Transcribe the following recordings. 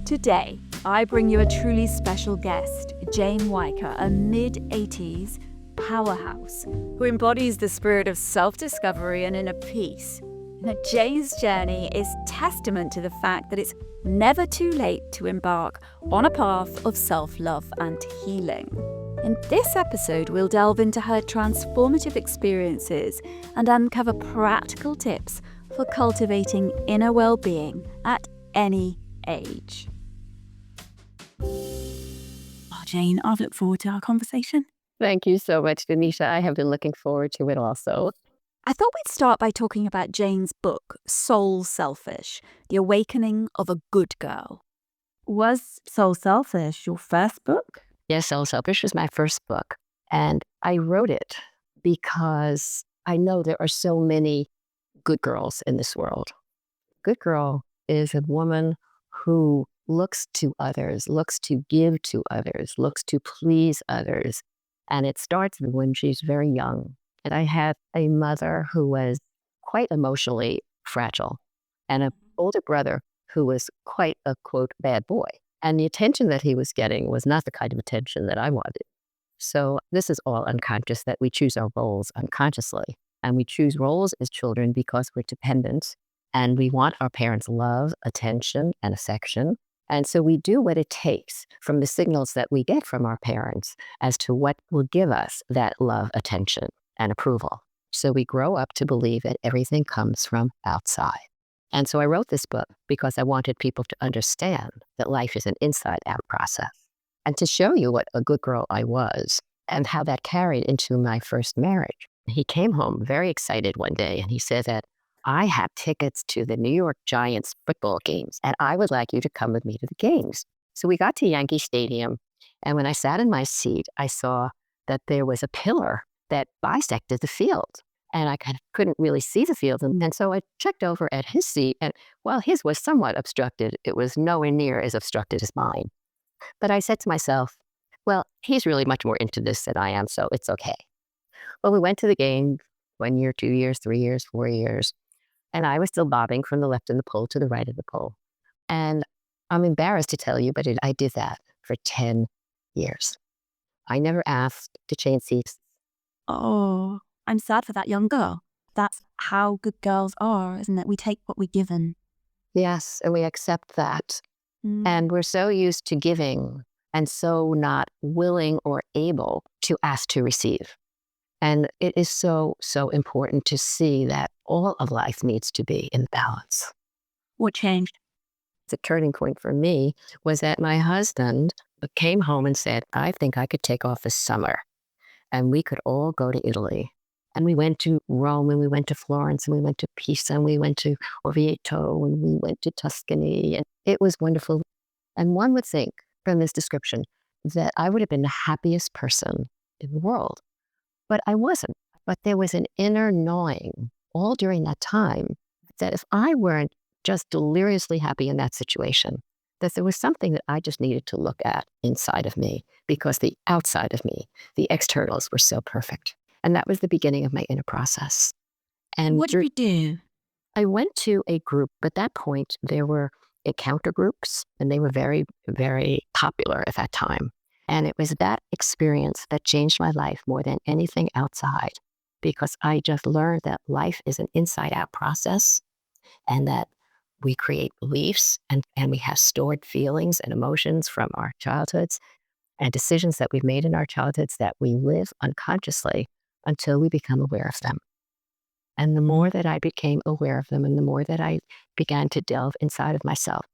Today, I bring you a truly special guest, Jane Wyker, a mid-80s powerhouse who embodies the spirit of self-discovery and inner peace. Now, Jane's journey is testament to the fact that it's never too late to embark on a path of self-love and healing. In this episode, we'll delve into her transformative experiences and uncover practical tips for cultivating inner well-being at any age. Oh, Jane, I've looked forward to our conversation. Thank you so much, Danusia. I have been looking forward to it also. I thought we'd start by talking about Jane's book, Soul Selfish, The Awakening of a Good Girl. Was Soul Selfish your first book? Yes, Soul Selfish was my first book. And I wrote it because I know there are so many good girls in this world. Good girl is a woman who looks to others, looks to give to others, looks to please others. And it starts when she's very young. And I had a mother who was quite emotionally fragile and an older brother who was quite a, quote, bad boy. And the attention that he was getting was not the kind of attention that I wanted. So this is all unconscious, that we choose our roles unconsciously. And we choose roles as children because we're dependent and we want our parents' love, attention, and affection. And so we do what it takes from the signals that we get from our parents as to what will give us that love, attention, and approval. So we grow up to believe that everything comes from outside. And so I wrote this book because I wanted people to understand that life is an inside-out process and to show you what a good girl I was and how that carried into my first marriage. He came home very excited one day and he said that I have tickets to the New York Giants football games and I would like you to come with me to the games. So we got to Yankee Stadium, and when I sat in my seat, I saw that there was a pillar that bisected the field. And I kind of couldn't really see the field. And so I checked over at his seat, and while his was somewhat obstructed, it was nowhere near as obstructed as mine. But I said to myself, well, he's really much more into this than I am, so it's okay. Well, we went to the game 1 year, 2 years, 3 years, 4 years, and I was still bobbing from the left of the pole to the right of the pole. And I'm embarrassed to tell you, but I did that for 10 years. I never asked to change seats. Oh, I'm sad for that young girl. That's how good girls are, isn't it? We take what we're given. Yes, and we accept that. And we're so used to giving and so not willing or able to ask to receive. And it is so, so important to see that all of life needs to be in balance. What changed? The turning point for me was that my husband came home and said, I think I could take off this summer and we could all go to Italy. And we went to Rome, and we went to Florence, and we went to Pisa, and we went to Orvieto, and we went to Tuscany. And it was wonderful. And one would think from this description that I would have been the happiest person in the world. But I wasn't. But there was an inner gnawing all during that time that if I weren't just deliriously happy in that situation, that there was something that I just needed to look at inside of me, because the outside of me, the externals, were so perfect. And that was the beginning of my inner process. And what did you do? I went to a group. At that point, there were encounter groups, and they were very, very popular at that time. And it was that experience that changed my life more than anything outside, because I just learned that life is an inside-out process and that we create beliefs and we have stored feelings and emotions from our childhoods and decisions that we've made in our childhoods that we live unconsciously until we become aware of them. And the more that I became aware of them and the more that I began to delve inside of myself,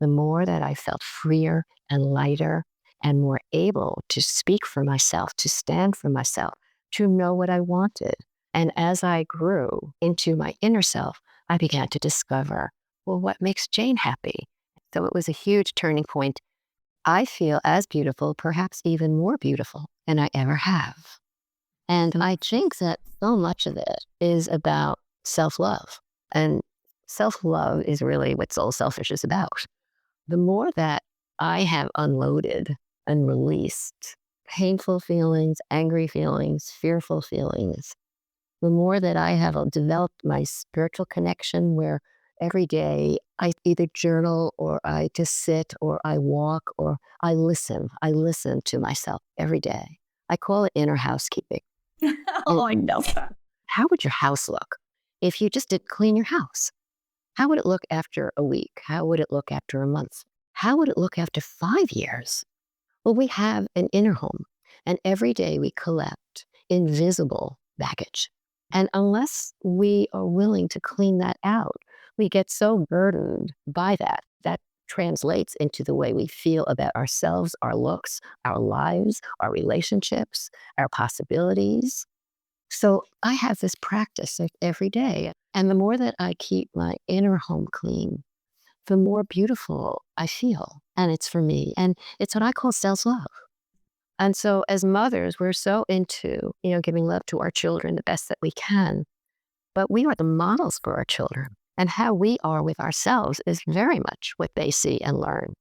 the more that I felt freer and lighter and more able to speak for myself, to stand for myself, to know what I wanted. And as I grew into my inner self, I began to discover, well, what makes Jane happy? So it was a huge turning point. I feel as beautiful, perhaps even more beautiful than I ever have. And I think that so much of it is about self-love. And self-love is really what Soul Selfish is about. The more that I have unloaded and released painful feelings, angry feelings, fearful feelings, the more that I have developed my spiritual connection where every day I either journal or I just sit or I walk or I listen. I listen to myself every day. I call it inner housekeeping. Oh, I love that. How would your house look if you just did clean your house? How would it look after a week? How would it look after a month? How would it look after 5 years? Well, we have an inner home, and every day we collect invisible baggage. And unless we are willing to clean that out, we get so burdened by that. That translates into the way we feel about ourselves, our looks, our lives, our relationships, our possibilities. So I have this practice of every day. And the more that I keep my inner home clean, the more beautiful I feel. And it's for me. And it's what I call self-love. And so as mothers, we're so into, giving love to our children the best that we can. But we are the models for our children. And how we are with ourselves is very much what they see and learn,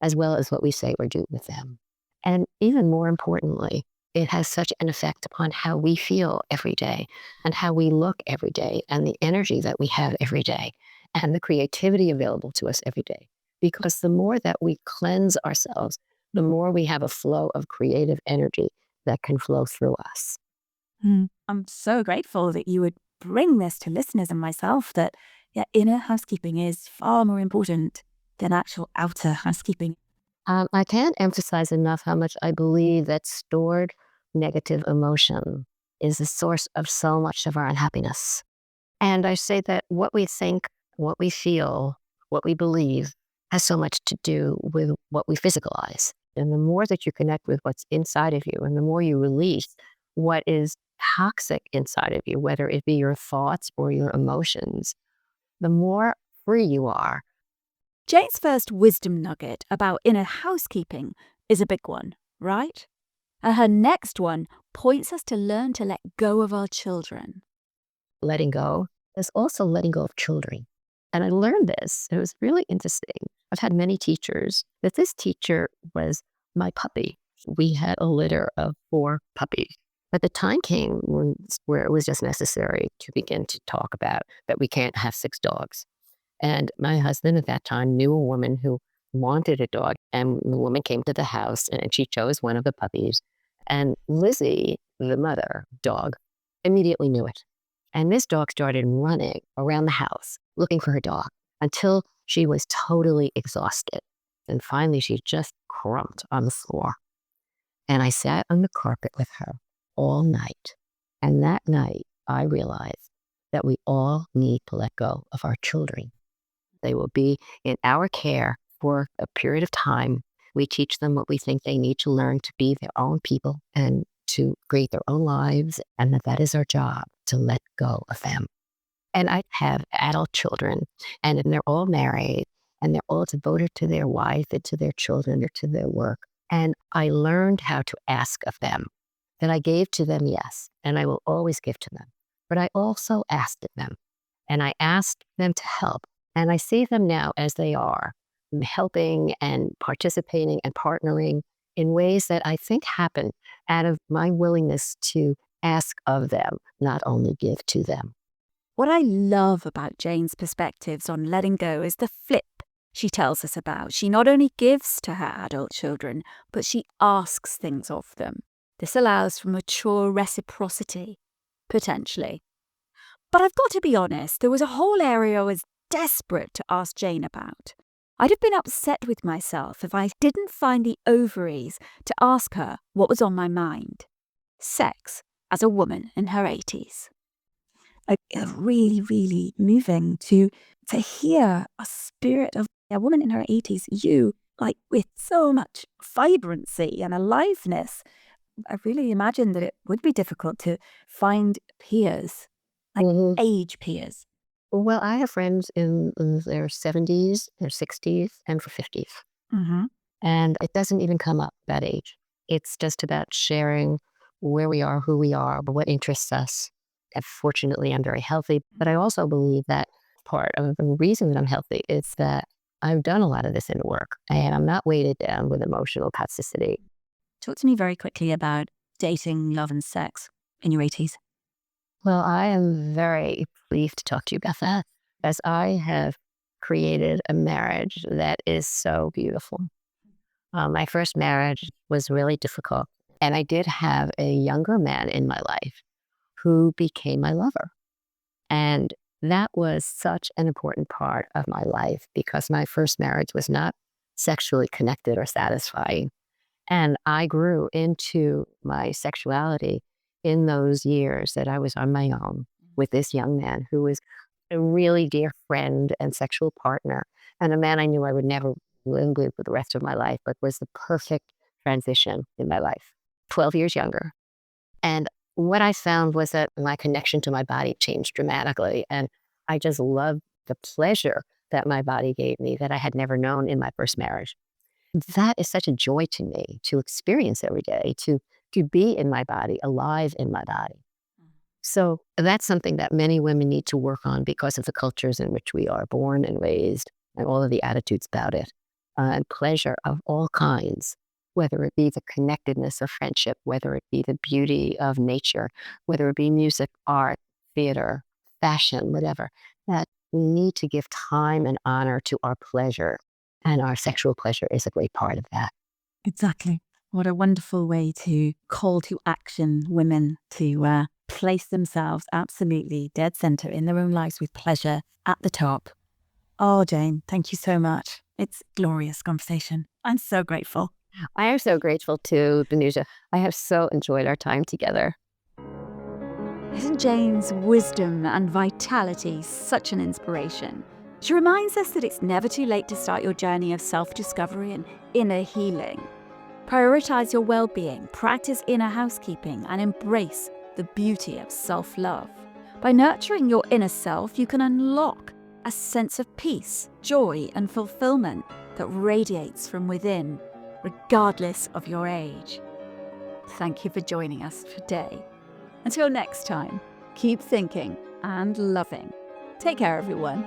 as well as what we say or do with them. And even more importantly, it has such an effect upon how we feel every day and how we look every day and the energy that we have every day and the creativity available to us every day. Because the more that we cleanse ourselves, the more we have a flow of creative energy that can flow through us. I'm so grateful that you would bring this to listeners and myself, that inner housekeeping is far more important than actual outer housekeeping. I can't emphasize enough how much I believe that stored negative emotion is the source of so much of our unhappiness. And I say that what we think, what we feel, what we believe has so much to do with what we physicalize. And the more that you connect with what's inside of you and the more you release what is toxic inside of you, whether it be your thoughts or your emotions, the more free you are. Jane's first wisdom nugget about inner housekeeping is a big one, right? And her next one points us to learn to let go of our children. Letting go is also letting go of children. And I learned this. It was really interesting. I've had many teachers, but this teacher was my puppy. We had a litter of 4 puppies. But the time came where it was just necessary to begin to talk about that we can't have 6 dogs. And my husband at that time knew a woman who wanted a dog. And the woman came to the house and she chose one of the puppies. And Lizzie, the mother dog, immediately knew it. And this dog started running around the house looking for her dog until she was totally exhausted. And finally, she just crumped on the floor. And I sat on the carpet with her all night. And that night, I realized that we all need to let go of our children. They will be in our care for a period of time. We teach them what we think they need to learn to be their own people and to create their own lives, and that is our job, to let go of them. And I have adult children, and they're all married, and they're all devoted to their wife and to their children or to their work. And I learned how to ask of them. That I gave to them, yes, and I will always give to them. But I also asked of them, and I asked them to help. And I see them now as they are, helping and participating and partnering in ways that I think happen out of my willingness to ask of them, not only give to them. What I love about Jane's perspectives on letting go is the flip she tells us about. She not only gives to her adult children, but she asks things of them. This allows for mature reciprocity, potentially. But I've got to be honest, there was a whole area I was desperate to ask Jane about. I'd have been upset with myself if I didn't find the ovaries to ask her what was on my mind. Sex as a woman in her 80s. Really, really moving to hear a spirit of a woman in her 80s, you, like with so much vibrancy and aliveness. I really imagine that it would be difficult to find peers, like age peers. Well, I have friends in their 70s, their 60s, and 50s. Mm-hmm. And it doesn't even come up that age. It's just about sharing where we are, who we are, what interests us. And fortunately, I'm very healthy. But I also believe that part of the reason that I'm healthy is that I've done a lot of this inner work and I'm not weighted down with emotional toxicity. Talk to me very quickly about dating, love, and sex in your 80s. Well, I am very pleased to talk to you about that, as I have created a marriage that is so beautiful. My first marriage was really difficult, and I did have a younger man in my life who became my lover. And that was such an important part of my life because my first marriage was not sexually connected or satisfying. And I grew into my sexuality in those years that I was on my own with this young man who was a really dear friend and sexual partner, and a man I knew I would never live with for the rest of my life, but was the perfect transition in my life. 12 years younger. And what I found was that my connection to my body changed dramatically. And I just loved the pleasure that my body gave me that I had never known in my first marriage. That is such a joy to me to experience every day, to be in my body, alive in my body. So that's something that many women need to work on because of the cultures in which we are born and raised and all of the attitudes about it. And pleasure of all kinds, whether it be the connectedness of friendship, whether it be the beauty of nature, whether it be music, art, theater, fashion, whatever, that we need to give time and honor to our pleasure. And our sexual pleasure is a great part of that. Exactly. What a wonderful way to call to action women to place themselves absolutely dead center in their own lives with pleasure at the top. Oh, Jane, thank you so much. It's a glorious conversation. I'm so grateful. I am so grateful to Danusia. I have so enjoyed our time together. Isn't Jane's wisdom and vitality such an inspiration? She reminds us that it's never too late to start your journey of self-discovery and inner healing. Prioritize your well-being, practice inner housekeeping, and embrace the beauty of self-love. By nurturing your inner self, you can unlock a sense of peace, joy, and fulfillment that radiates from within, regardless of your age. Thank you for joining us today. Until next time, keep thinking and loving. Take care, everyone.